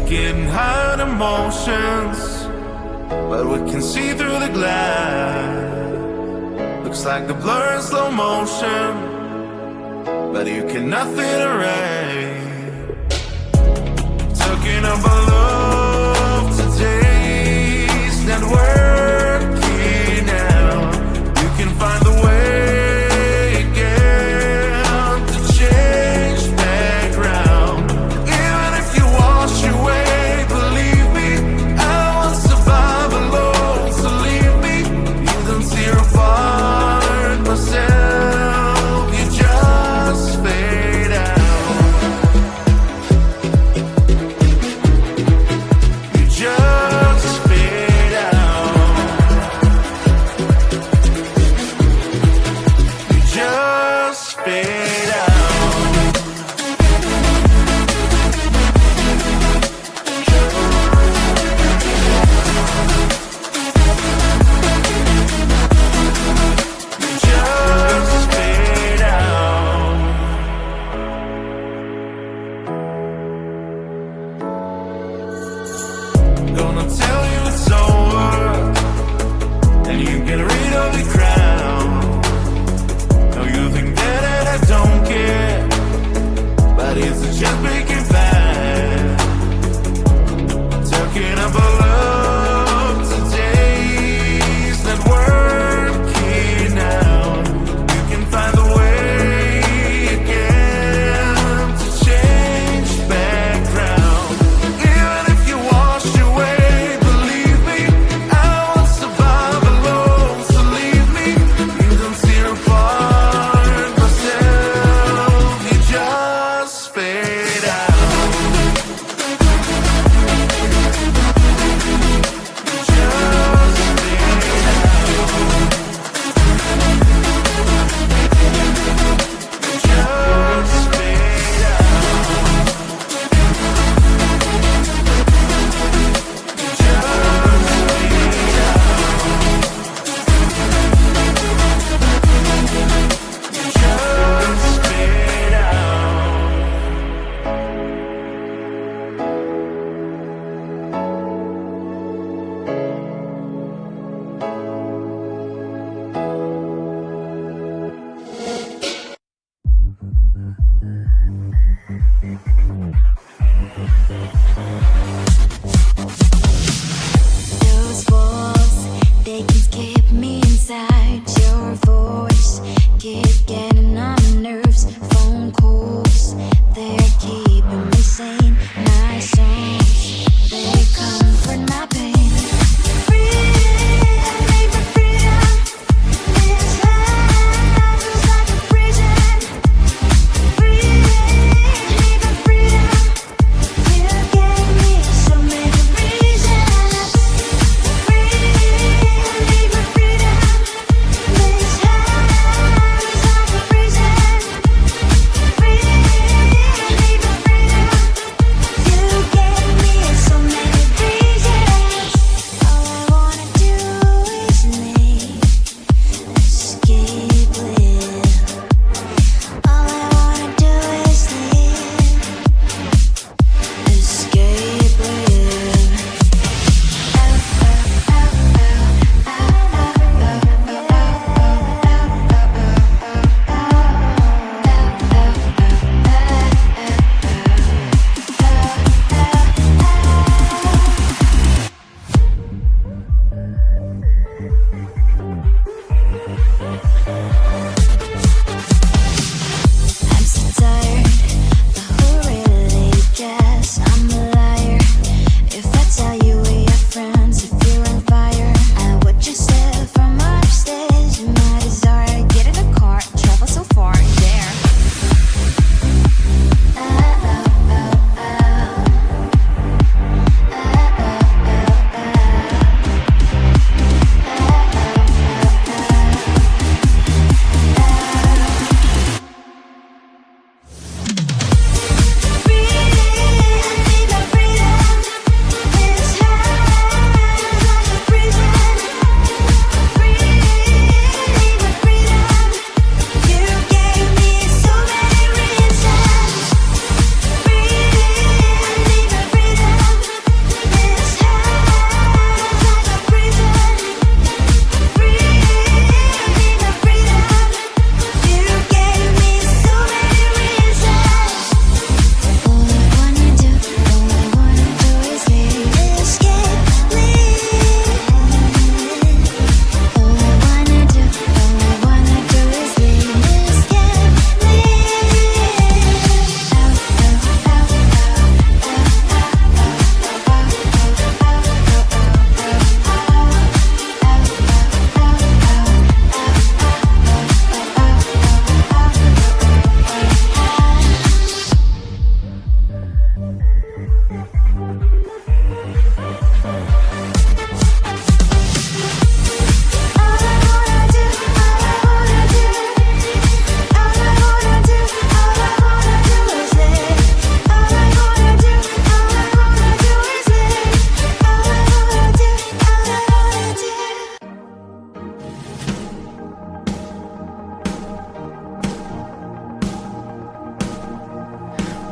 getting high on emotions, but we can see through the glass. Looks like a blur in slow motion, but you can nothing erase. Talking about love today's not working out. You can find the way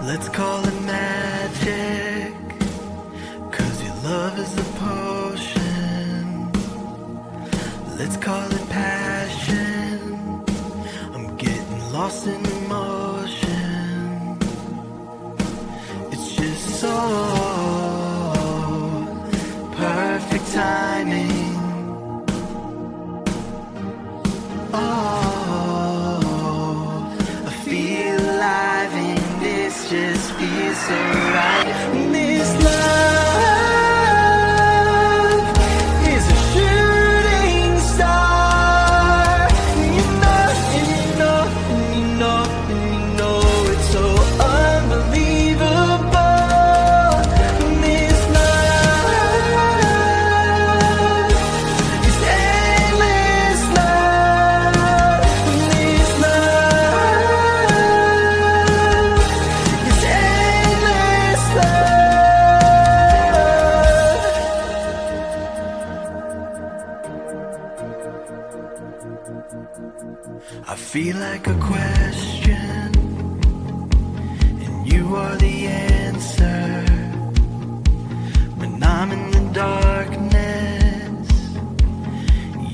Let's call it magic, 'cause your love is a potion. Let's call it passion, I'm getting lost in emotion. It's just so perfect timing. Just feels so right. This love is a shooting star. You know, and you know, and you know, and you know it's so unbelievable. This love is endless love. This love is endless love. I feel like a question, and you are the answer. When I'm in the darkness,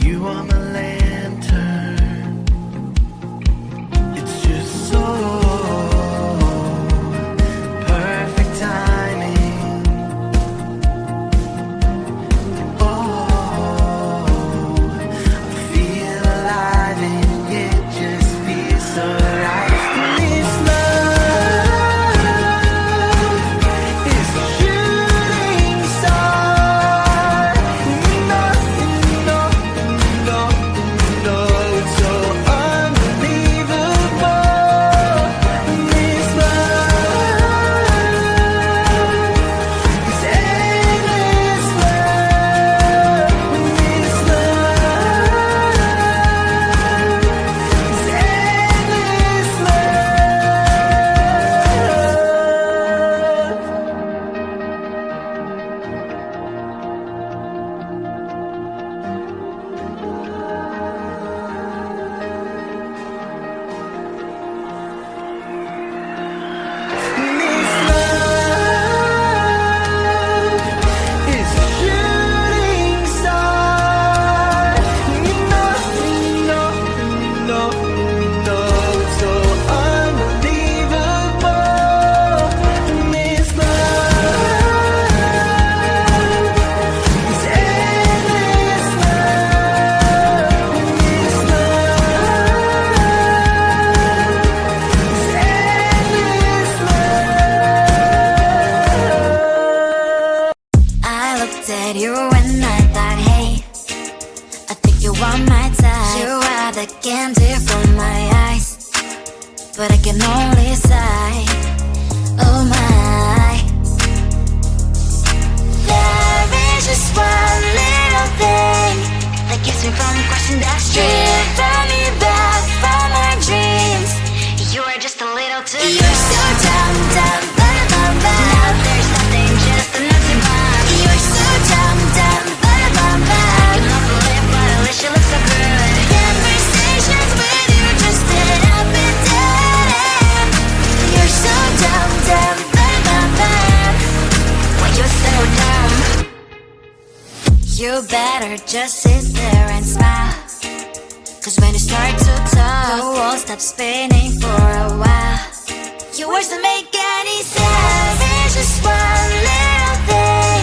you are my lantern. It's just so perfect timing. I feel alive and it just feels so right. This love is a shooting star. You know, you know, you know, you know it's so unbelievable. This love is endless love. This love is endless I looked at you and I thought, hey, I think you are my type. You are the candy from my eyes, but I can only sigh. Oh my, there is just one little thing that keeps me from crossing that street. Drive me back from my dreams. You are just a little too good. You're so dumb, dumb, ba-da-bum-bum. Now there's nothing, just an empty bomb. You're so dumb, dumb, ba-da-bum-bum. You love to live, but at least you look so good. Conversations with you just end up in dead end. You're so dumb, dumb, ba-da-bum-bum. Why you're so dumb? You better just sit there and smile, 'cause when you start to talk, the world stops spinning for a while. Your words don't make any sense. There's just one little thing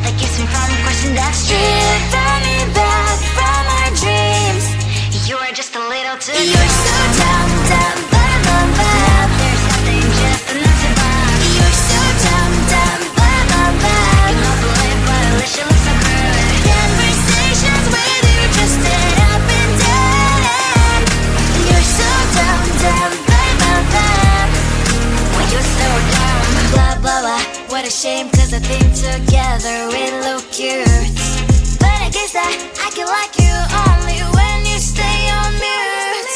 that keeps me from crossing that street. Drive me back from our dreams. You are just a little too good. You're so dumb, dumb, ba-da-bum-bum. There's nothing, just an empty bomb. You're so dumb, dumb, ba-da-bum-bum. You love to live, but at least you look so good. Conversations with you just end up in dead end. You're so dumb, dumb, ba-da-bum-bum. Why you're so dumb? Blah, blah, blah. What a shame, 'cause I think together we look cute. But I guess that I can like you only when you stay on mute.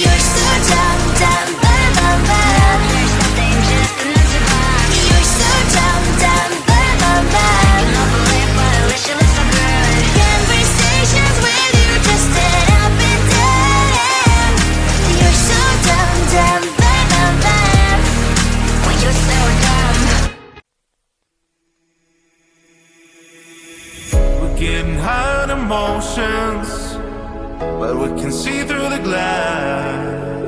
You're so dumb, dumb, ba-da-bum-bum. There's nothing, just an empty bomb. You're so dumb, dumb, ba-da-bum-bum. You love to live, but at least you look so good. Conversations with you just end up in dead end. You're so dumb, dumb, ba-da-bum-bum. Why you're so silent emotions, but we can see through the glass.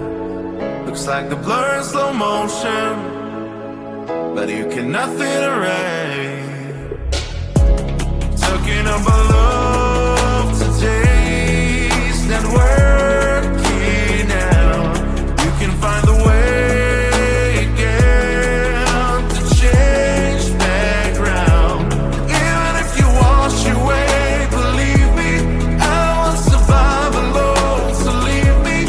Looks like the blur in slow motion, but you cannot feel the rain. Talking about love today's not working out. You can find the way again to change background. Even if you wash away, believe me, I won't survive alone. So leave me,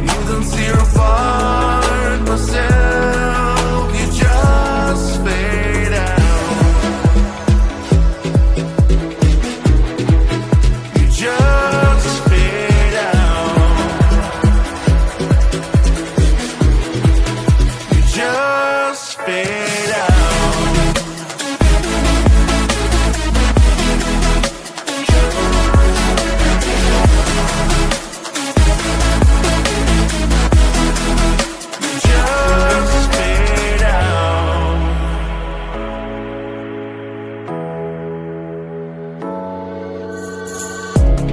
you don't see your part myself. You just fade out. You just fade out. You just fade out. Just fade out.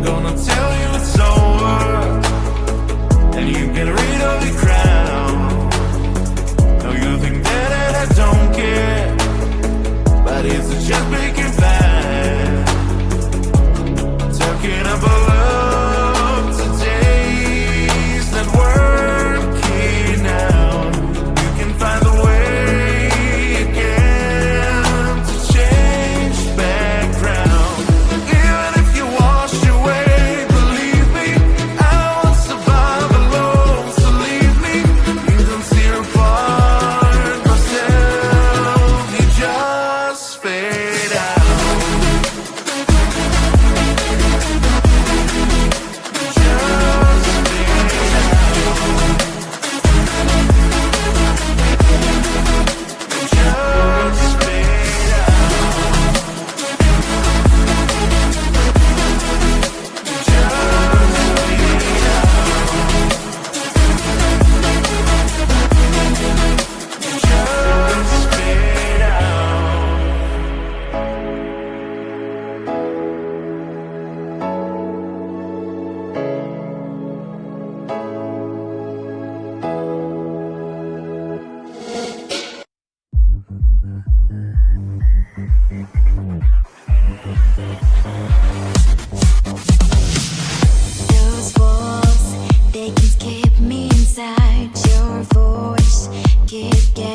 Gonna tell you it's over, and you get rid of the crown. No, you think that I don't care, but it's just making bad. Talking about love today's not working out. You can find the way again to change background. Even if you wash away, believe me, I won't survive alone. So leave me, you don't see your part myself. You just fade out. Those walls, they can keep me inside. Your voice keep getting